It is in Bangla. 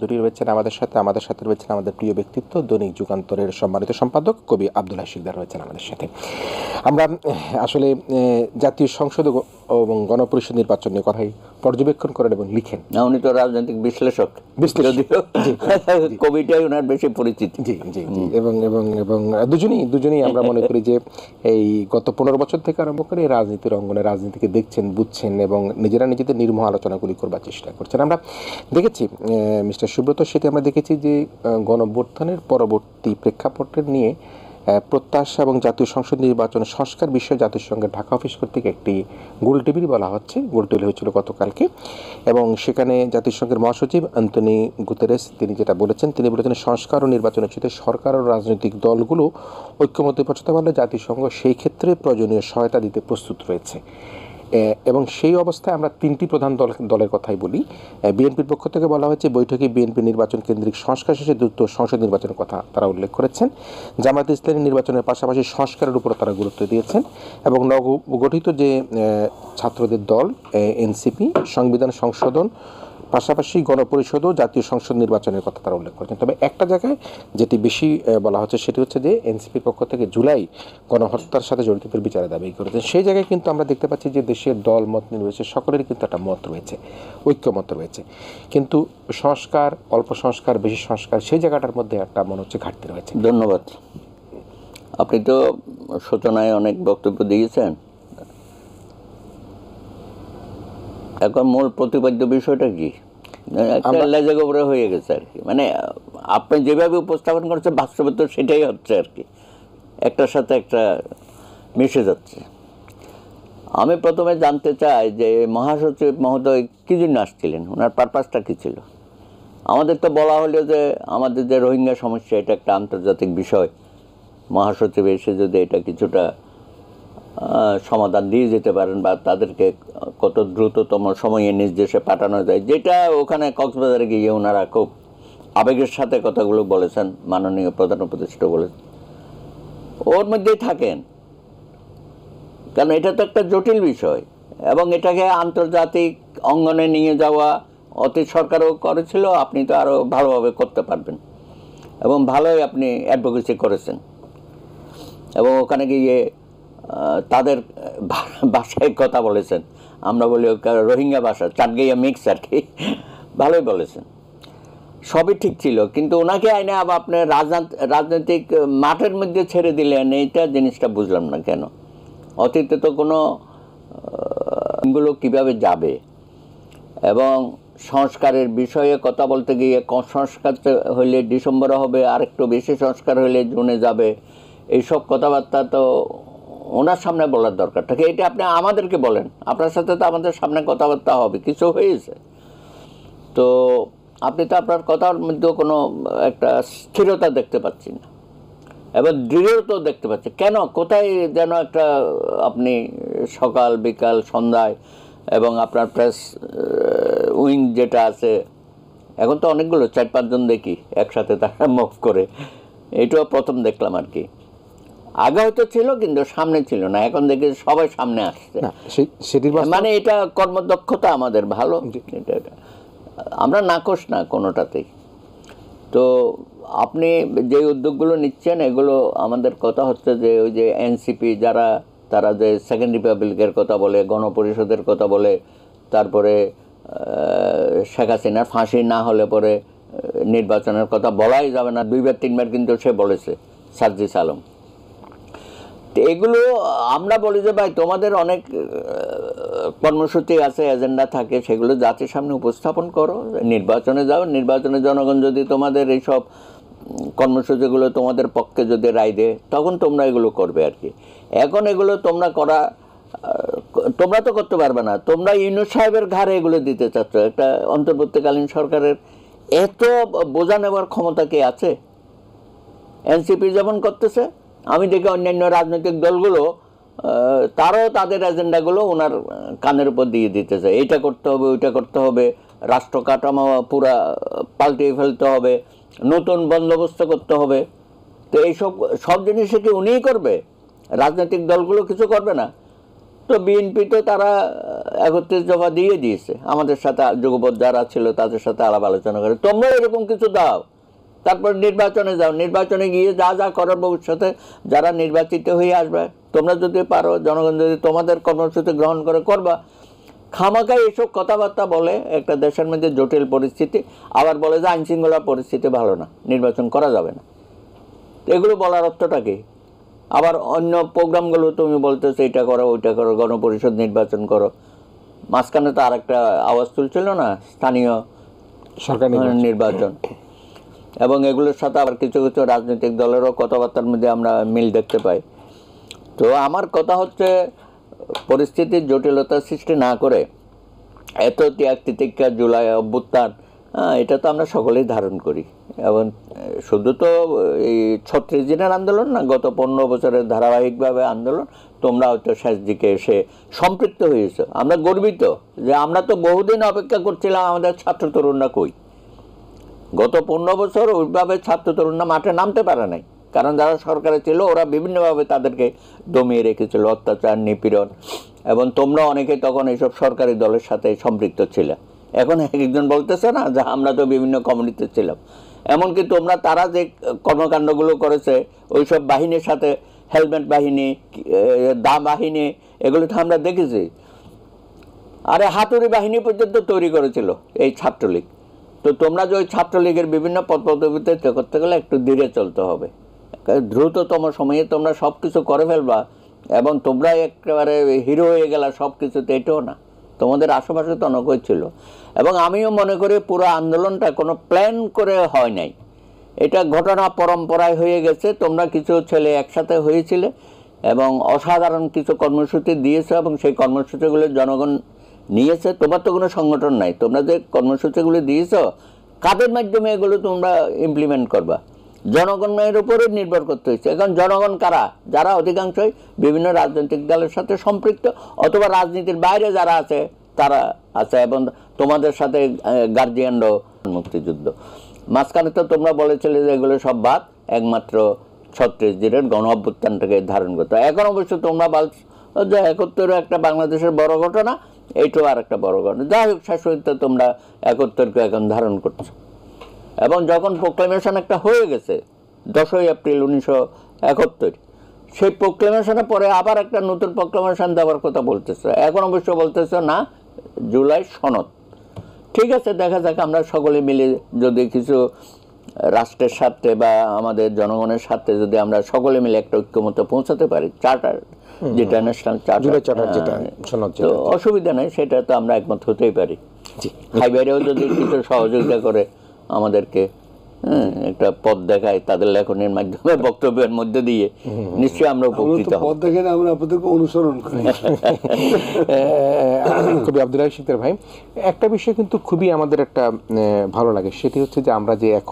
চৌধুরী রয়েছেন আমাদের সাথে রয়েছেন আমাদের প্রিয় ব্যক্তিত্ব দৈনিক যুগান্তরের সম্মানিত সম্পাদক কবি আব্দুল্লাহ শিকদার রয়েছেন আমাদের সাথে। আমরা আসলে জাতীয় সংসদ এবং গণপরিষদ নির্বাচন নিয়ে কথাই পর্যবেক্ষণ করেন এবং লিখেন। উনি তো রাজনৈতিক বিশ্লেষক, কবিটাই ওনার বেশি পরিচিত। জি জি জি এবং এবং এবং দুজনেই আমরা মনে করি যে এই গত 15 বছর থেকে আরম্ভ করে রাজনীতির অঙ্গনে রাজনীতিকে দেখছেন, বুঝছেন এবং নিজেরা নিজেদের নির্মোহ আলোচনাগুলি করবার চেষ্টা করছেন। আমরা দেখেছি মিস্টার সুব্রত সেটি আমরা দেখেছি যে গণঅভ্যুত্থানের পরবর্তী প্রেক্ষাপটের নিয়ে প্রত্যাশা এবং জাতীয় সংসদ নির্বাচন সংস্কার বিষয়ে জাতিসংঘের ঢাকা অফিস কর্তৃক একটি গোলটেবিল বলা হচ্ছে, গোলটেবিল হয়েছিল গতকালকে। এবং সেখানে জাতিসংঘের মহাসচিব অ্যান্তনি গুতেরেস তিনি যেটা বলেছেন, তিনি বলেছেন সংস্কার ও নির্বাচনের ক্ষেত্রে সরকার ও রাজনৈতিক দলগুলো ঐক্যমত্যে পৌঁছাতে পারলে জাতিসংঘ সেই ক্ষেত্রে প্রয়োজনীয় সহায়তা দিতে প্রস্তুত রয়েছে। এবং সেই অবস্থায় আমরা তিনটি প্রধান দলের কথাই বলি। বিএনপির পক্ষ থেকে বলা হয়েছে বৈঠকে বিএনপি নির্বাচন কেন্দ্রিক সংস্কার শেষে দ্রুত সংসদ নির্বাচনের কথা তারা উল্লেখ করেছেন। জামায়াত ইসলামী নির্বাচনের পাশাপাশি সংস্কারের উপর তারা গুরুত্ব দিয়েছেন এবং নবগঠিত যে ছাত্রদের দল এনসিপি সংবিধান সংশোধন পাশাপাশি গণপরিষদ ও জাতীয় সংসদ নির্বাচনের কথা তারা উল্লেখ করেছেন। তবে একটা জায়গায় যেটি বেশি বলা হচ্ছে সেটি হচ্ছে যে এনসিপির পক্ষ থেকে জুলাই গণহত্যার সাথে জড়িতদের বিচারে দাবি করেছেন। সেই জায়গায় কিন্তু আমরা দেখতে পাচ্ছি যে দেশের দল মত নির্বিশেষে সকলেরই কিন্তু একটা মত রয়েছে, ঐক্যমত রয়েছে, কিন্তু সংস্কার, অল্প সংস্কার, বেশি সংস্কার, সেই জায়গাটার মধ্যে একটা মনে হচ্ছে ঘাটতি রয়েছে। ধন্যবাদ। আপনি তো সূচনায় অনেক বক্তব্য দিয়েছেন। এখন মূল প্রতিপাদ্য বিষয়টা কি লেজাগোবরে হয়ে গেছে আর কি, মানে আপনি যেভাবে উপস্থাপন করছেন বাস্তবে তো সেটাই হচ্ছে আর কি, একটার সাথে একটা মিশে যাচ্ছে। আমি প্রথমে জানতে চাই যে মহাসচিব মহোদয় কী জন্য আসছিলেন, ওনার পারপাসটা কী ছিল? আমাদের তো বলা হলো যে আমাদের যে রোহিঙ্গা সমস্যা এটা একটা আন্তর্জাতিক বিষয়, মহাসচিব এসে যদি এটা কিছুটা সমাধান দিয়ে যেতে পারেন বা তাদেরকে কত দ্রুততম সময়ে নিজ দেশে পাঠানো যায়, যেটা ওখানে কক্সবাজারে গিয়ে ওনারা খুব আবেগের সাথে কথাগুলো বলেছেন, মাননীয় প্রধান উপদেষ্টা বলেছেন, ওর মধ্যেই থাকেন। কারণ এটা তো একটা জটিল বিষয় এবং এটাকে আন্তর্জাতিক অঙ্গনে নিয়ে যাওয়া অতীত সরকারও করেছিল, আপনি তো আরও ভালোভাবে করতে পারবেন এবং ভালোই আপনি অ্যাডভোকেসি করেছেন এবং ওখানে গিয়ে তাদের ভাষায় কথা বলেছেন, আমরা বলি রোহিঙ্গা ভাষা, চাটগাইয়া মিক্স আর কি, ভালোই বলেছেন, সবই ঠিক ছিল। কিন্তু ওনাকে আইনে আবার আপনি রাজনৈতিক মাঠের মধ্যে ছেড়ে দিলেন, এইটা জিনিসটা বুঝলাম না কেন। অতীতে তো কোনো গুলো কীভাবে যাবে এবং সংস্কারের বিষয়ে কথা বলতে গিয়ে সংস্কার হইলে ডিসেম্বরে হবে, আরেকটু বেশি সংস্কার হইলে জুনে যাবে, এইসব কথাবার্তা তো ওনার সামনে বলার দরকার থাকে। এটা আপনি আমাদেরকে বলেন, আপনার সাথে তো আমাদের সামনে কথাবার্তা হবে, কিছু হয়েছে তো আপনি তো আপনার কথার মধ্যে কোনো একটা স্থিরতা দেখতে পাচ্ছি না এবার দৃঢ়তাও দেখতে পাচ্ছি। কেন, কোথায় যেন একটা আপনি সকাল বিকাল সন্ধ্যায় এবং আপনার প্রেস উইং যেটা আছে, এখন তো অনেকগুলো 4-5 জন দেখি একসাথে তারা মুভ করে, এটাও প্রথম দেখলাম আর কি। আগে হয়তো ছিল কিন্তু সামনে ছিল না, এখন দেখি সবাই সামনে আসছে, মানে এটা কর্মদক্ষতা আমাদের ভালো, এটা আমরা নাকশ না কোনোটাতেই। তো আপনি যে উদ্যোগগুলো নিচ্ছেন এগুলো আমাদের কথা হচ্ছে যে ওই যে এনসিপি যারা, তারা যে সেকেন্ড রিপাবলিকের কথা বলে, গণপরিষদের কথা বলে, তারপরে শেখ হাসিনার ফাঁসি না হলে পরে নির্বাচনের কথা বলাই যাবে না, 2-3বার কিন্তু সে বলেছে, সার্জিস আলম। তো এগুলো আমরা বলি যে ভাই তোমাদের অনেক কর্মসূচি আছে, এজেন্ডা থাকে, সেগুলো জাতির সামনে উপস্থাপন করো, নির্বাচনে যাও, নির্বাচনে জনগণ যদি তোমাদের এইসব কর্মসূচিগুলো তোমাদের পক্ষে যদি রায় দেয় তখন তোমরা এগুলো করবে আর কি। এখন এগুলো তোমরা তো করতে পারবে না, তোমরা ইউনূস সাহেবের ঘাড়ে এগুলো দিতে চাচ্ছ। একটা অন্তর্বর্তীকালীন সরকারের এত বোঝা নেওয়ার ক্ষমতা কি আছে? এনসিপি যেমন করতেছে, আমি দেখি অন্যান্য রাজনৈতিক দলগুলো তারাও তাদের এজেন্ডাগুলো ওনার কানের উপর দিয়ে দিতে চায়, এইটা করতে হবে, ওইটা করতে হবে, রাষ্ট্র কাঠামো পুরা পাল্টিয়ে ফেলতে হবে, নতুন বন্দোবস্ত করতে হবে। তো এইসব জিনিসে কি উনিই করবে? রাজনৈতিক দলগুলো কিছু করবে না? তো বিএনপি তো তারা 31 দফা দিয়ে দিয়েছে, আমাদের সাথে যুগপৎ যারা ছিল তাদের সাথে আলাপ আলোচনা করে, তোমরা এরকম কিছু দাও, তারপর নির্বাচনে যাও, নির্বাচনে গিয়ে যা যা করার ভবিষ্যতে যারা নির্বাচিত হয়ে আসবে, তোমরা যদি পারো, জনগণ যদি তোমাদের কর্মসূচি গ্রহণ করে করবা। খামাকাই এসব কথাবার্তা বলে একটা দেশের মধ্যে জটিল পরিস্থিতি, আবার বলে যে আইনশৃঙ্খলা পরিস্থিতি ভালো না, নির্বাচন করা যাবে না। এগুলো বলার অর্থটা কি? আবার অন্য প্রোগ্রামগুলো তুমি বলতেছো এটা করো ওইটা করো, গণপরিষদ নির্বাচন করো, মাঝখানে তো আর একটা আওয়াজ তুলছিল না স্থানীয় সরকার নির্বাচন, এবং এগুলোর সাথে আবার কিছু কিছু রাজনৈতিক দলেরও কথাবার্তার মধ্যে আমরা মিল দেখতে পাই। তো আমার কথা হচ্ছে, পরিস্থিতির জটিলতা সৃষ্টি না করে এত ত্যাগ তিতিক্ষা, জুলাই অভ্যুত্থান, এটা তো আমরা সকলেই ধারণ করি, এবং শুধু তো এই 36 দিনের আন্দোলন না, গত 15 বছরের ধারাবাহিকভাবে আন্দোলন, তোমরা হয়তো শেষ দিকে এসে সম্পৃক্ত হয়েছো। আমরা গর্বিত যে আমরা তো বহুদিন অপেক্ষা করছিলাম, আমাদের ছাত্র তরুণরা কই। গত 15 বছর ওইভাবে ছাত্র তরুণরা মাঠে নামতে পারে নাই, কারণ যারা সরকারে ছিল ওরা বিভিন্নভাবে তাদেরকে দমিয়ে রেখেছিল, অত্যাচার, নিপীড়ন, এবং তোমরা অনেকে তখন এইসব সরকারি দলের সাথে সম্পৃক্ত ছিল। এখন একজন বলতেছে না যে আমরা তো বিভিন্ন কমিউনিটিতে ছিলাম, এমনকি তোমরা তারা যে কর্মকাণ্ডগুলো করেছে ওইসব বাহিনীর সাথে, হেলমেট বাহিনী, দা বাহিনী, এগুলো তো আমরা দেখেছি। আরে হাতুড়ি বাহিনী পর্যন্ত তৈরি করেছিল এই ছাত্রলীগ। তো তোমরা যে ওই ছাত্রলীগের বিভিন্ন পদ পদবিতে করতে গেলে একটু ধীরে চলতে হবে, দ্রুততম সময়ে তোমরা সব কিছু করে ফেলবা, এবং তোমরা একেবারে হিরো হয়ে গেলা সব কিছুতে, এটাও না, তোমাদের আশেপাশে তো অনেক ছিল। এবং আমিও মনে করি পুরো আন্দোলনটা কোনো প্ল্যান করে হয় নাই, এটা ঘটনা পরম্পরায় হয়ে গেছে। তোমরা কিছু ছেলে একসাথে হয়েছিলে এবং অসাধারণ কিছু কর্মসূচি দিয়েছে, এবং সেই কর্মসূচিগুলো জনগণ নিয়েছে। তোমার তো কোনো সংগঠন নাই, তোমরা যে কর্মসূচিগুলো দিয়েছ কাদের মাধ্যমে এগুলো তোমরা ইমপ্লিমেন্ট করবা? জনগণের উপরে নির্ভর করতে হয়েছে। এখন জনগণ কারা? যারা অধিকাংশই বিভিন্ন রাজনৈতিক দলের সাথে সম্পৃক্ত, অথবা রাজনীতির বাইরে যারা আছে তারা আছে, এবং তোমাদের সাথে গার্জিয়ানরাও। মুক্তিযুদ্ধ মাঝখানে তো তোমরা বলেছিলে যে এগুলো সব বাদ, একমাত্র 36 দিনের গণ অভ্যুত্থানটাকে ধারণ করতে। এখন অবশ্য তোমরা বলছো যে 71 একটা বাংলাদেশের বড় ঘটনা, এইটাও আর একটা বড় ঘটনা। যাই হোক, শাসিত তোমরা 71কে এখন ধারণ করছো। এবং যখন প্রোক্লেমেশন একটা হয়ে গেছে 10ই এপ্রিল 1971, সেই প্রোক্লেমেশনের পরে আবার একটা নতুন প্রোক্লেমেশন দেওয়ার কথা বলতেছে। এখন অবশ্য বলতেছে না, জুলাই সনদ। ঠিক আছে, দেখা যাক, আমরা সকলে মিলে যদি কিছু রাষ্ট্রের স্বার্থে বা আমাদের জনগণের স্বার্থে যদি আমরা সকলে মিলে একটা ঐক্যমতে পৌঁছাতে পারি, চার্টার যেটা ন্যাশনাল চার্টার, তো অসুবিধা নেই, সেটা তো আমরা একমত হতেই পারি। ভাই বাইরেও যদি কিছু সহযোগিতা করে আমাদেরকে, একটা পথ দেখায় তাদের লেখনের মাধ্যমে, বক্তব্যের মধ্যে দিয়ে, নিশ্চয়ই আমরা উপকৃত হব। পথ দেখে আমরা আপনাদেরকে অনুসরণ করি। কবি আব্দুল রাহিক শিকদার ভাই, একটা বিষয় কিন্তু খুবই আমাদের একটা ভালো লাগে, সেটি হচ্ছে যে আমরা যে এখন